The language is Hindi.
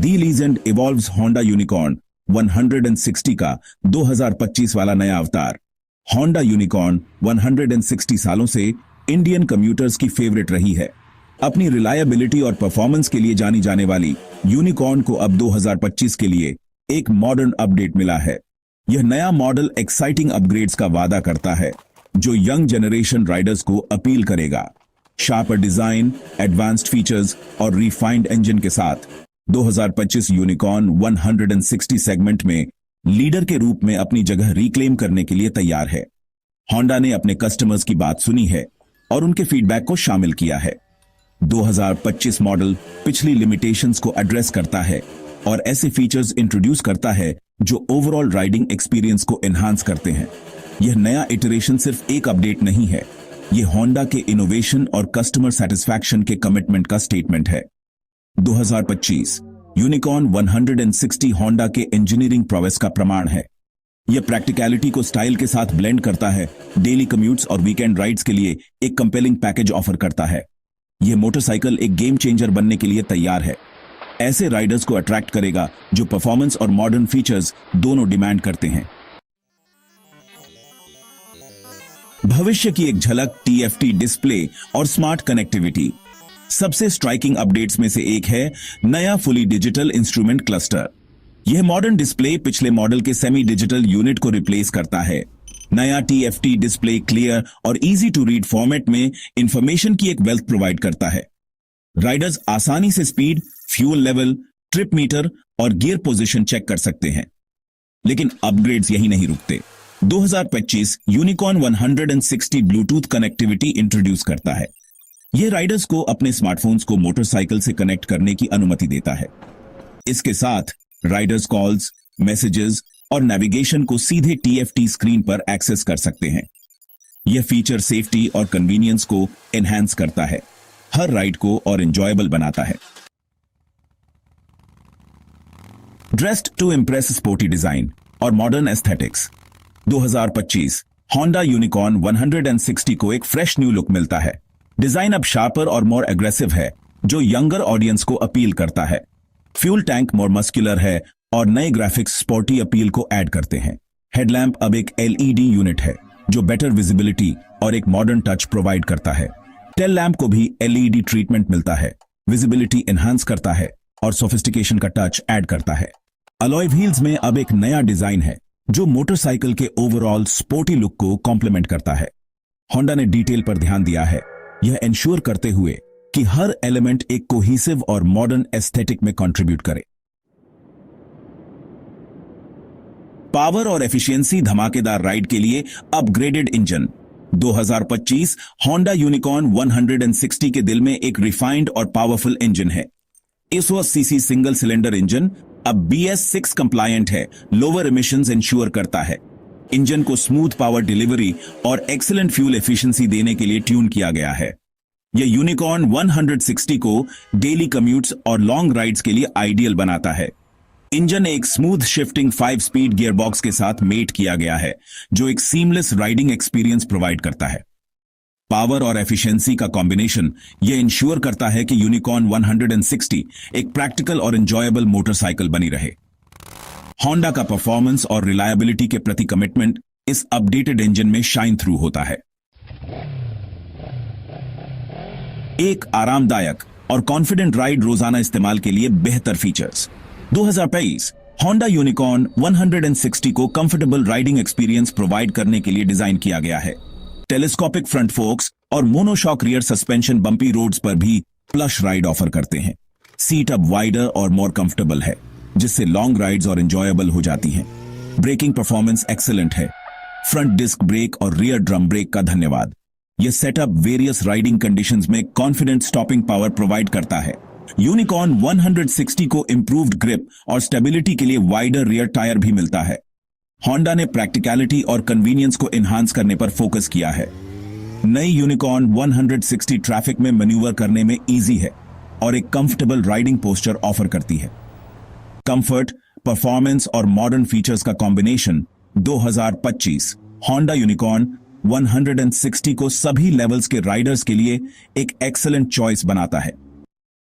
दी लीजेंड इवॉल्व्स होंडा यूनिकॉर्न 160 का 2025 वाला नया अवतार। होंडा यूनिकॉर्न 160 सालों से इंडियन कम्यूटर्स की फेवरेट रही है। अपनी रिलायबिलिटी और परफॉर्मेंस के लिए जानी जाने वाली यूनिकॉर्न को अब 2025 के लिए एक मॉडर्न अपडेट मिला है। यह नया मॉडल एक्साइटिंग अपग्रेड्स का वादा करता है जो यंग जनरेशन राइडर्स को अपील करेगा। शार्पर डिजाइन, एडवांस्ड फीचर्स और रिफाइंड इंजन के साथ 2025 यूनिकॉर्न 160 सेगमेंट में लीडर के रूप में अपनी जगह रिक्लेम करने के लिए तैयार है। होंडा ने अपने कस्टमर्स की बात सुनी है और उनके फीडबैक को शामिल किया है। 2025 मॉडल पिछली लिमिटेशंस को एड्रेस करता है और ऐसे फीचर्स इंट्रोड्यूस करता है जो ओवरऑल राइडिंग एक्सपीरियंस को एनहांस करते हैं। यह नया इटरेशन सिर्फ एक अपडेट नहीं है, यह होंडा के इनोवेशन और कस्टमर सेटिस्फैक्शन के कमिटमेंट का स्टेटमेंट है। 2025 यूनिकॉर्न 160 होंडा के इंजीनियरिंग प्रोवेस का प्रमाण है। यह प्रैक्टिकलिटी को स्टाइल के साथ ब्लेंड करता है, डेली कम्यूट्स और वीकेंड राइड्स के लिए एक कंपेलिंग पैकेज ऑफर करता है। यह मोटरसाइकिल एक गेम चेंजर बनने के लिए तैयार है। ऐसे राइडर्स को अट्रैक्ट करेगा जो परफॉर्मेंस और मॉडर्न फीचर्स दोनों डिमांड करते हैं। भविष्य की एक झलक, TFT डिस्प्ले और स्मार्ट कनेक्टिविटी। सबसे स्ट्राइकिंग अपडेट्स में से एक है नया फुली डिजिटल इंस्ट्रूमेंट क्लस्टर। यह मॉडर्न डिस्प्ले पिछले मॉडल के सेमी डिजिटल यूनिट को रिप्लेस करता है। नया TFT डिस्प्ले क्लियर और इजी टू रीड फॉर्मेट में इंफॉर्मेशन की एक वेल्थ प्रोवाइड करता है। राइडर्स आसानी से speed, fuel level, trip meter और गियर पोजीशन चेक कर सकते हैं। लेकिन अपग्रेड्स यही नहीं रुकते। 2025 यूनिकॉर्न 160 ब्लूटूथ कनेक्टिविटी इंट्रोड्यूस करता है। यह राइडर्स को अपने स्मार्टफोन्स को मोटरसाइकिल से कनेक्ट करने की अनुमति देता है। इसके साथ राइडर्स कॉल्स, मैसेजेस और नेविगेशन को सीधे TFT स्क्रीन पर एक्सेस कर सकते हैं। यह फीचर सेफ्टी और कन्वीनियंस को एनहांस करता है, हर राइड को और एंजॉयबल बनाता है। Dressed to impress sporty design और मॉडर्न एस्थेटिक्स। 2025 होंडा यूनिकॉर्न 160 को एक फ्रेश न्यू लुक मिलता है। डिजाइन अब शार्पर और मोर एग्रेसिव है जो यंगर ऑडियंस को अपील करता है। फ्यूल टैंक मोर मस्कुलर है और नए ग्राफिक्स स्पोर्टी अपील को ऐड करते हैं। हेडलैम्प अब एक LED यूनिट है जो बेटर विजिबिलिटी और एक मॉडर्न टच प्रोवाइड करता है। टेल लैंप को भी LED ट्रीटमेंट मिलता है, विजिबिलिटी एनहांस करता है और सोफिस्टिकेशन का टच ऐड करता है। अलॉय व्हील्स में अब एक नया डिजाइन है जो मोटरसाइकिल के ओवरऑल स्पोर्टी लुक को कॉम्प्लीमेंट करता है। होंडा ने डिटेल पर ध्यान दिया है, यह इंश्योर करते हुए कि हर एलिमेंट एक कोहेसिव और मॉडर्न एस्थेटिक में कंट्रीब्यूट करे। पावर और एफिशिएंसी धमाकेदार राइड के लिए अपग्रेडेड इंजन। 2025 होंडा यूनिकॉर्न 160 के दिल में एक रिफाइंड और पावरफुल इंजन है। 180 cc सिंगल सिलेंडर इंजन अब BS6 कंप्लायंट है, लोअर एमिशंस इंश्योर करता है। इंजन को स्मूथ पावर डिलीवरी और एक्सीलेंट फ्यूल एफिशिएंसी देने के लिए ट्यून किया गया है। यह यूनिकॉर्न 160 को डेली कम्यूट्स और लॉन्ग राइड्स के लिए आइडियल बनाता है। इंजन एक स्मूथ शिफ्टिंग 5 स्पीड गियरबॉक्स के साथ मेट किया गया है जो एक सीमलेस राइडिंग एक्सपीरियंस प्रोवाइड करता है। पावर और एफिशिएंसी का कॉम्बिनेशन यह इंश्योर करता है कि यूनिकॉर्न 160 एक प्रैक्टिकल और एंजॉयबल मोटरसाइकिल बनी रहे। होंडा का परफॉर्मेंस और रिलायबिलिटी के प्रति कमिटमेंट इस अपडेटेड इंजन में शाइन थ्रू होता है। एक आरामदायक और कॉन्फिडेंट राइड, रोजाना इस्तेमाल के लिए बेहतर फीचर्स। 2023 होंडा यूनिकॉर्न 160 को कंफर्टेबल राइडिंग एक्सपीरियंस प्रोवाइड करने के लिए डिजाइन किया गया है। टेलीस्कोपिक फ्रंट फोक्स और monoshock rear suspension bumpy roads पर भी प्लश राइड ऑफर करते हैं। सीट अब वाइडर और मोर कंफर्टेबल है जिससे लॉन्ग राइड्स और एंजॉयबल हो जाती हैं। ब्रेकिंग परफॉर्मेंस एक्सीलेंट है। फ्रंट डिस्क ब्रेक और रियर ड्रम ब्रेक का धन्यवाद। यह सेटअप वेरियस राइडिंग कंडीशंस में कॉन्फिडेंट स्टॉपिंग पावर प्रोवाइड करता है। यूनिकॉर्न 160 को इंप्रूव्ड ग्रिप और स्टेबिलिटी के लिए वाइडर रियर टायर भी मिलता है। होंडा ने प्रैक्टिकलिटी और कन्वीनियंस को एनहांस करने पर फोकस किया है। नई यूनिकॉर्न 160 ट्रैफिक में मैन्यूवर करने में इजी है और एक कंफर्टेबल राइडिंग पोस्चर ऑफर करती है। कंफर्ट, परफॉर्मेंस और मॉडर्न फीचर्स का कॉम्बिनेशन 2025 होंडा यूनिकॉर्न 160 को सभी लेवल्स के राइडर्स के लिए एक एक्सीलेंट चॉइस बनाता है।